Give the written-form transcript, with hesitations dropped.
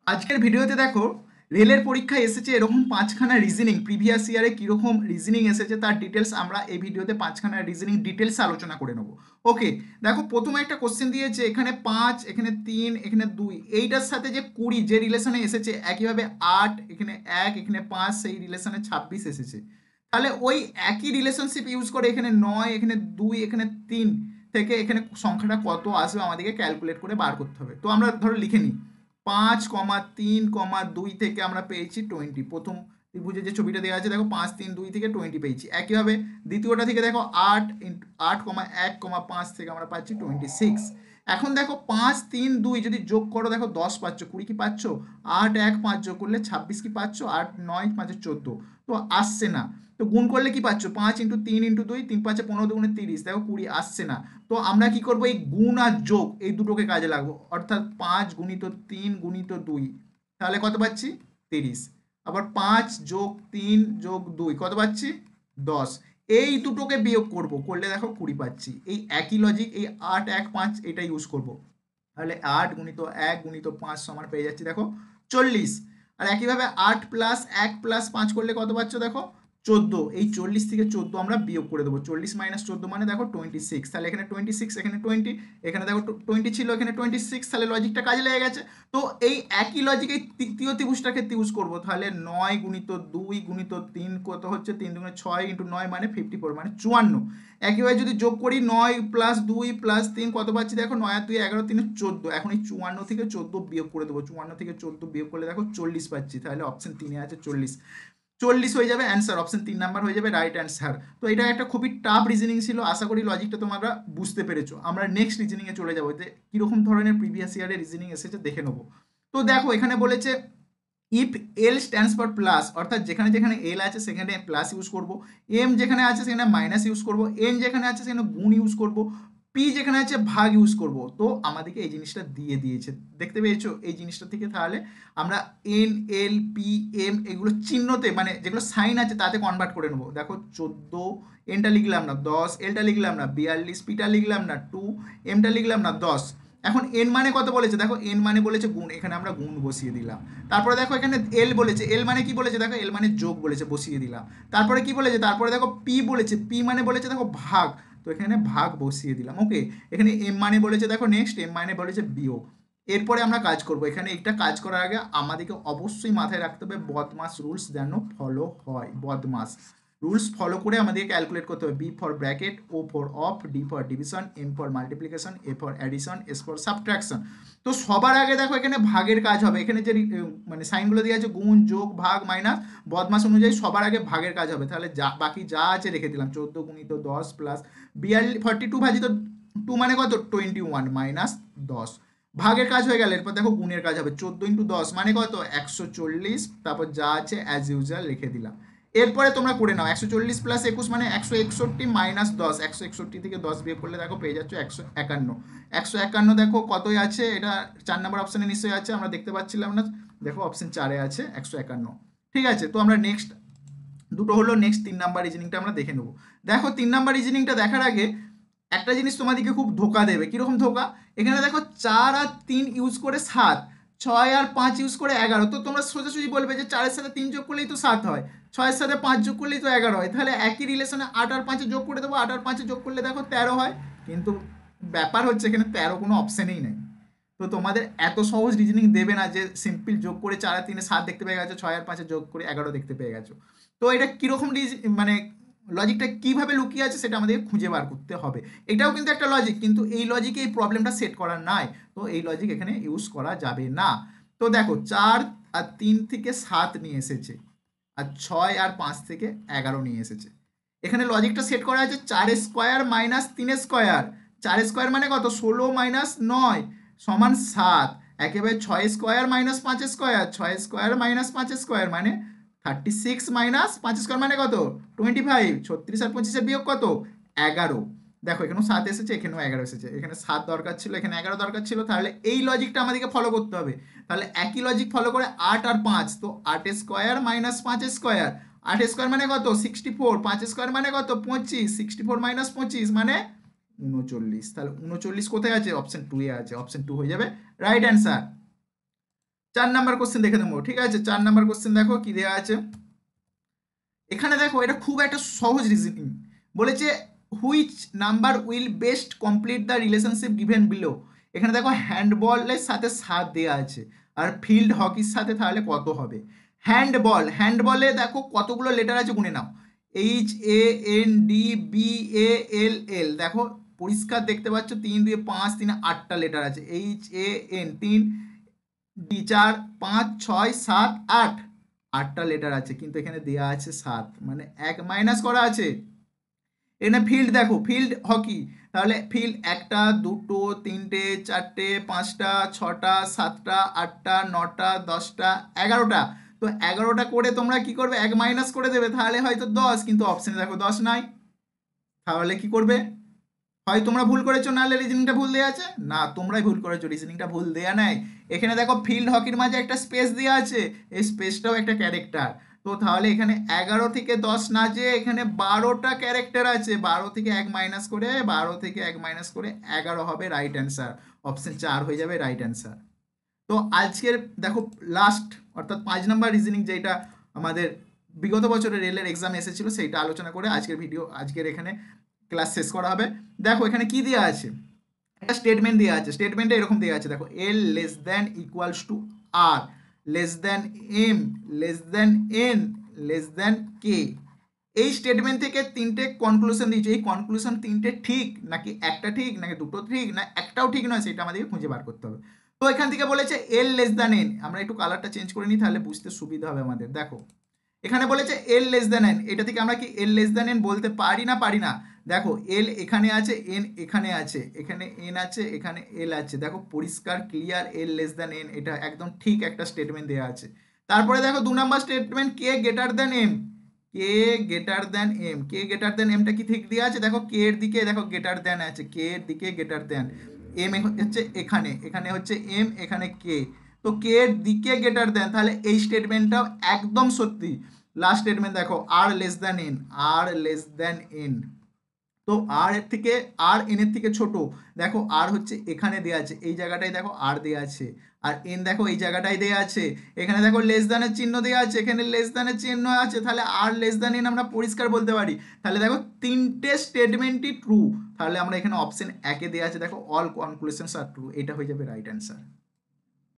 আজকের ভিডিওতে দেখো রেলের পরীক্ষায় এসেছে এরকম পাঁচখানা রিজনিং প্রিভিয়াস ইয়ারে কিরকম রিজনিং এসেছে তার ডিটেলস আমরা এই ভিডিওতে পাঁচখানা রিজনিং ডিটেলস আলোচনা করে নেব। ওকে, দেখো প্রথমে একটা কোশ্চেন দিয়েছে, এখানে 5, এখানে 3, এখানে 2, এইটার সাথে যে 20 যে রিলেশনে এসেছে, একইভাবে 8, এখানে 1, এখানে 5, সেই রিলেশনে 26 এসেছে। তাহলে ওই একই রিলেশনশিপ ইউজ করে এখানে 9, এখানে 2, এখানে 3 থেকে এখানে সংখ্যাটা কত আসবে আমাদেরকে ক্যালকুলেট করে বার করতে হবে। তো আমরা ধরো লিখে নিই, 5,3,2 থেকে আমরা পেয়েছি 20। প্রথম ত্রিভুজে যে ছবিটা দেওয়া আছে দেখো 5,3,2 থেকে 20 পেয়েছি। একইভাবে দ্বিতীয়টা থেকে দেখো 8,1,5 থেকে আমরা পাচ্ছি 26। এখন দেখো 5,3,2 যদি যোগ করো দেখো 10 পাচ্ছ, 20 কি পাচ্ছ, 8,1,5 যোগ করলে 26 কি পাচ্ছ, 8,9,5 14। তো আসছে না। তো গুণ করলে কি পাচ্ছ, 5 × 3 × 2, 3 × 5 = 15, 2 × 30, দেখো 20 আসছে না। তো আমরা কি করব, এই গুণ আর যোগ এই দুটোকে কাজে লাগবো, অর্থাৎ 5 × 3 × 2, তাহলে কত পাচ্ছি 30। আবার 5 + 3 + 2 কত পাচ্ছি 10। এই দুটোকে বিয়োগ করব, করলে দেখো 20 পাচ্ছি। এই একই লজিক এই 8,1,5 এটা ইউজ করব। তাহলে 8 × 1 × 5 সমান পেয়ে যাচ্ছি দেখো 40। আর একইভাবে 8 + 1 + 5 করলে কত পাচ্ছ দেখো 14। এই 40 থেকে 14 আমরা বিয়োগ করে দেবো, 40 - 14 মানে দেখো 26। তাহলে এখানে 26, এখানে 20, এখানে দেখো 20 ছিল, এখানে 26, তাহলে লজিকটা কাজে লেগে গেছে। তো এই একই লজিক এই তৃতীয় ত্রিভুজটার ক্ষেত্রে ইউজ করবো। তাহলে 9 × 2 × 3 কত হচ্ছে, 3 × 6 × 9 মানে 54 মানে 54। একইভাবে যদি যোগ করি 9 + 2 + 3 কত পাচ্ছি দেখো, 9 আর 2 11, 3 14। এখন এই 54 থেকে 14 বিয়োগ করে দেবো, 54 থেকে 14 বিয়োগ করলে দেখো 40 পাচ্ছি। তাহলে অপশন 3 আছে 40। 40 হয়ে যাবে অ্যান্সার, অপশন 3 নাম্বার হয়ে যাবে রাইট অ্যান্সার। তো এটা একটা খুবই টাফ রিজনিং ছিল, আশা করি লজিকটা তোমরা বুঝতে পেরেছো। আমরা নেক্সট রিজনিংয়ে চলে যাবো, যে কিরকম ধরনের প্রিভিয়াস ইয়ারের রিজনিং এসেছে দেখে নেবো। তো দেখো এখানে বলেছে if L stands for plus, অর্থাৎ যেখানে যেখানে এল আছে সেখানে প্লাস ইউজ করব, এম যেখানে আছে সেখানে মাইনাস ইউজ করব, এন যেখানে আছে সেখানে গুণ ইউজ করব, পি যেখানে আছে ভাগ ইউজ করব। তো আমাদেরকে এই জিনিসটা দিয়ে দিয়েছে, দেখতে পেয়েছো এই জিনিসটা থেকে। তাহলে আমরা এন, এল, পি, এম এগুলো চিহ্নতে মানে যেগুলো সাইন আছে তাতে কনভার্ট করে নেবো। দেখো 14, এনটা লিখলাম না 10, এলটা লিখলাম না 42, পিটা লিখলাম না 2, এমটা লিখলাম না 10। এখন এন মানে কত বলেছে দেখো, এন মানে বলেছে গুণ, এখানে আমরা গুণ বসিয়ে দিলাম। তারপরে দেখো এখানে এল বলেছে, এল মানে কি বলেছে দেখো, এল মানে যোগ বলেছে, বসিয়ে দিলাম। তারপরে কি বলেছে, তারপরে দেখো পি বলেছে, পি মানে বলেছে দেখো ভাগ, তো এখানে ভাগ বসিয়ে দিলাম। ওকে, এখানে এম মানে বলেছে দেখো নেক্সট, এম মানে বলেছে বিয়োগ। এরপরে আমরা কাজ করব, এখানে একটা কাজ করার আগে আমাদেরকে অবশ্যই মাথায় রাখতে হবে বদমাস রুলস যেন ফলো হয়। বদমাস রুলস ফলো করে আমাদেরকে ক্যালকুলেট করতে হবে। B for bracket, O for of, D for division, M for multiplication, A for addition, S for subtraction. তো সবার আগে দেখো এখানে ভাগের কাজ হবে, এখানে যে মানে সাইনগুলো দিয়ে আছে গুণ, যোগ, ভাগ, মাইনাস, বদমাস অনুযায়ী সবার আগে ভাগের কাজ হবে। তাহলে যা বাকি যা আছে রেখে দিলাম, 14 × 10 প্লাস 42 ভাজিত 2 মানে কত 21 মাইনাস 10। ভাগের কাজ হয়ে গেল, এরপর দেখো গুণের কাজ হবে, 14 × 10 মানে কত 140, তারপর যা আছে অ্যাজ ইউজুয়াল লিখে দিলাম। এরপরে তোমরা করে নাও, 140 + 21 মানে 161 মাইনাস 10, 161 থেকে 10 বিয়োগ করলে দেখো পেয়ে যাচ্ছ 151। 151 দেখো কতই আছে, এটা 4 নম্বর অপশানে নিশ্চয়ই আছে, আমরা দেখতে পাচ্ছিলাম না, দেখো অপশন 4-এ আছে 151। ঠিক আছে, তো আমরা নেক্সট দুটো হলো, নেক্সট 3 নাম্বার রিজনিংটা আমরা দেখে নেবো। দেখো 3 নাম্বার রিজনিংটা দেখার আগে একটা জিনিস তোমাদেরকে খুব ধোকা দেবে। কিরকম ধোকা, এখানে দেখো 4 আর 3 ইউজ করে 7, 6 আর 5 ইউজ করে 11। তো তোমরা সোজাসুজি বলবে যে 4-এর সাথে 3 যোগ করলেই তো 7 হয়, 6-এর সাথে 5 যোগ করলেই তো 11 হয়, তাহলে একই রিলেশনে 8 আর 5 যোগ করে দেবো, 8 আর 5 যোগ করলে দেখো 13 হয়। কিন্তু ব্যাপার হচ্ছে এখানে 13 কোনো অপশানেই নেই। তো তোমাদের এত সহজ রিজনিং দেবে না যে সিম্পল যোগ করে 4 আর 3-এ 7 দেখতে পেয়ে গেছো, 6 আর 5-এ যোগ করে 11 দেখতে পেয়ে গেছো। তো এটা কিরকম মানে লজিকটা কিভাবে লুকিয়ে আছে সেটা আমাদের খুঁজে বার করতে হবে। এটাও কিন্তু একটা লজিক, কিন্তু এই লজিকে এই প্রবলেমটা সেট করা নাই, তো এই লজিক এখানে ইউজ করা যাবে না। তো দেখো 4 আর 3 থেকে 7 নিয়ে এসেছে, আর 6 আর 5 থেকে 11 নিয়ে এসেছে। এখানে লজিকটা সেট করা আছে 4² মাইনাস 3²। 4² মানে কত 16 মাইনাস 9 সমান 7। একেবারে 6² মাইনাস 5², 6² মাইনাস 5² মানে 36 মাইনাস 5² মানে কত 25। 36 আর 25-এর বিয়োগ কত 11। দেখো এখানেও 7 এসেছে, এখানেও 11 এসেছে, এখানে 7 দরকার ছিল, এখানে 11 দরকার ছিল। তাহলে এই লজিকটা আমাদেরকে ফলো করতে হবে। তাহলে একই লজিক ফলো করে 8 আর 5, তো 8² মাইনাস 5²। 8² মানে কত 64, 5² মানে কত 25, 64 মাইনাস 25 মানে 39। তাহলে 39 কোথায় আছে, অপশন 2 এ আছে, অপশন 2 হয়ে যাবে রাইট অ্যান্সার। 4 নাম্বার কোশ্চেন দেখে নেবো, ঠিক আছে। 4 নাম্বার কোশ্চেন দেখো কি দেওয়া আছে এখানে। দেখো এটা খুব একটা সহজ রিজনিং বলেছে, which number will best complete the relationship given below. এখানে দেখো হ্যান্ডবলের সাথে 7 দেওয়া আছে, আর ফিল্ড হকির সাথে তাহলে কত হবে। হ্যান্ডবলে দেখো কতগুলো লেটার আছে গুনে নাও, HANDBALL, দেখো পরিষ্কার দেখতে পাচ্ছ 3 2 5 3 8টা লেটার আছে, HAN 3 ডি 4 5 6 7 8, 8টা লেটার আছে, কিন্তু এখানে দেয়া আছে 7, মানে 1 মাইনাস করা আছে। এখানে ফিল্ড দেখো, ফিল্ড হকি, তাহলে ফিল্ড 1টা 2টো 3টে 4টে 5টা 6টা 7টা 8টা 9টা 10টা 11টা। তো 11টা করে তোমরা কি করবে, 1 মাইনাস করে দেবে, তাহলে হয়তো 10, কিন্তু অপশনে দেখো 10 নাই, তাহলে কি করবে, হয় তোমরা ভুল করেছো, নাহলে রিজনিংটা ভুল দেওয়া আছে। না, তোমরাই ভুল করেছো, রিজনিংটা ভুল দেয়া নাই। এখানে দেখো ফিল্ড হকির মাঝে একটা স্পেস দেওয়া আছে, এই স্পেসটাও একটা ক্যারেক্টার। তো তাহলে এখানে 11 থেকে 10 না, যে এখানে 12টা ক্যারেক্টার আছে, 12 থেকে 1 মাইনাস করে 12 থেকে 1 মাইনাস করে 11 হবে রাইট অ্যান্সার, অপশন 4 হয়ে যাবে রাইট অ্যান্সার। তো আজকের দেখো লাস্ট, অর্থাৎ 5 নাম্বার রিজনিং, যেটা আমাদের বিগত বছরের রেলের এক্সাম এসেছিল, সেইটা আলোচনা করে আজকের এখানে ক্লাস শেষ করা হবে। দেখো এখানে কি দেওয়া আছে, একটা স্টেটমেন্ট দেওয়া আছে, স্টেটমেন্টে এরকম দেওয়া আছে, দেখো L less than equals to R, less than M, less than N, less than K. এই স্টেটমেন্ট থেকে 3টে কনক্লুশন দিয়েছে, এই কনক্লুশন 3টে ঠিক নাকি একটা ঠিক নাকি দুটো ঠিক না একটাও ঠিক নয়, সেটা আমাদেরকে খুঁজে বার করতে হবে। তো এখান থেকে বলেছে এল লেস দ্যান এন, আমরা একটু কালারটা চেঞ্জ করে নিই, তাহলে বুঝতে সুবিধা হবে আমাদের। দেখো এখানে বলেছে এল লেস দ্যান এন, এটা থেকে আমরা কি এল লেস দ্যান এন বলতে পারি না, পারি না। দেখো এল এখানে আছে, এন এখানে আছে, এখানে এন আছে, এখানে এল আছে, দেখো পরিষ্কার ক্লিয়ার এল লেস দ্যান এন, এটা একদম ঠিক একটা স্টেটমেন্ট দেওয়া আছে। তারপরে দেখো 2 number statement, k greater than M, k greater than M, k greater than এমটা কি ঠিক দেওয়া আছে, দেখো কে এর দিকে দেখো গ্রেটার দ্যান আছে, কে এর দিকে গ্রেটার দ্যান, এম হচ্ছে এখানে, এখানে হচ্ছে এম, এখানে কে, তো কে এর দিকে গ্রেটার দ্যান, তাহলে এই স্টেটমেন্টটাও একদম সত্যি। লাস্ট স্টেটমেন্ট দেখো আর লেস দ্যান এন, আর লেস দ্যান এন, তো আর এর থেকে, আর এন এর থেকে ছোট, দেখো আর হচ্ছে এখানে দেওয়া আছে, এই জায়গাটায় দেখো আর দেওয়া আছে, আর এন দেখো এই জায়গাটায় দেওয়া আছে, এখানে দেখো লেস দ্যানের চিহ্ন দেওয়া আছে, এখানে লেস দ্যানের চিহ্ন আছে, তাহলে আর লেস দ্যান এন আমরা পরিষ্কার বলতে পারি। তাহলে দেখো 3টে স্টেটমেন্টই ট্রু, তাহলে আমরা এখানে অপশন 1-এ দেওয়া আছে দেখো অল কনক্লুশনস আর ট্রু, এটা হয়ে যাবে রাইট অ্যান্সার।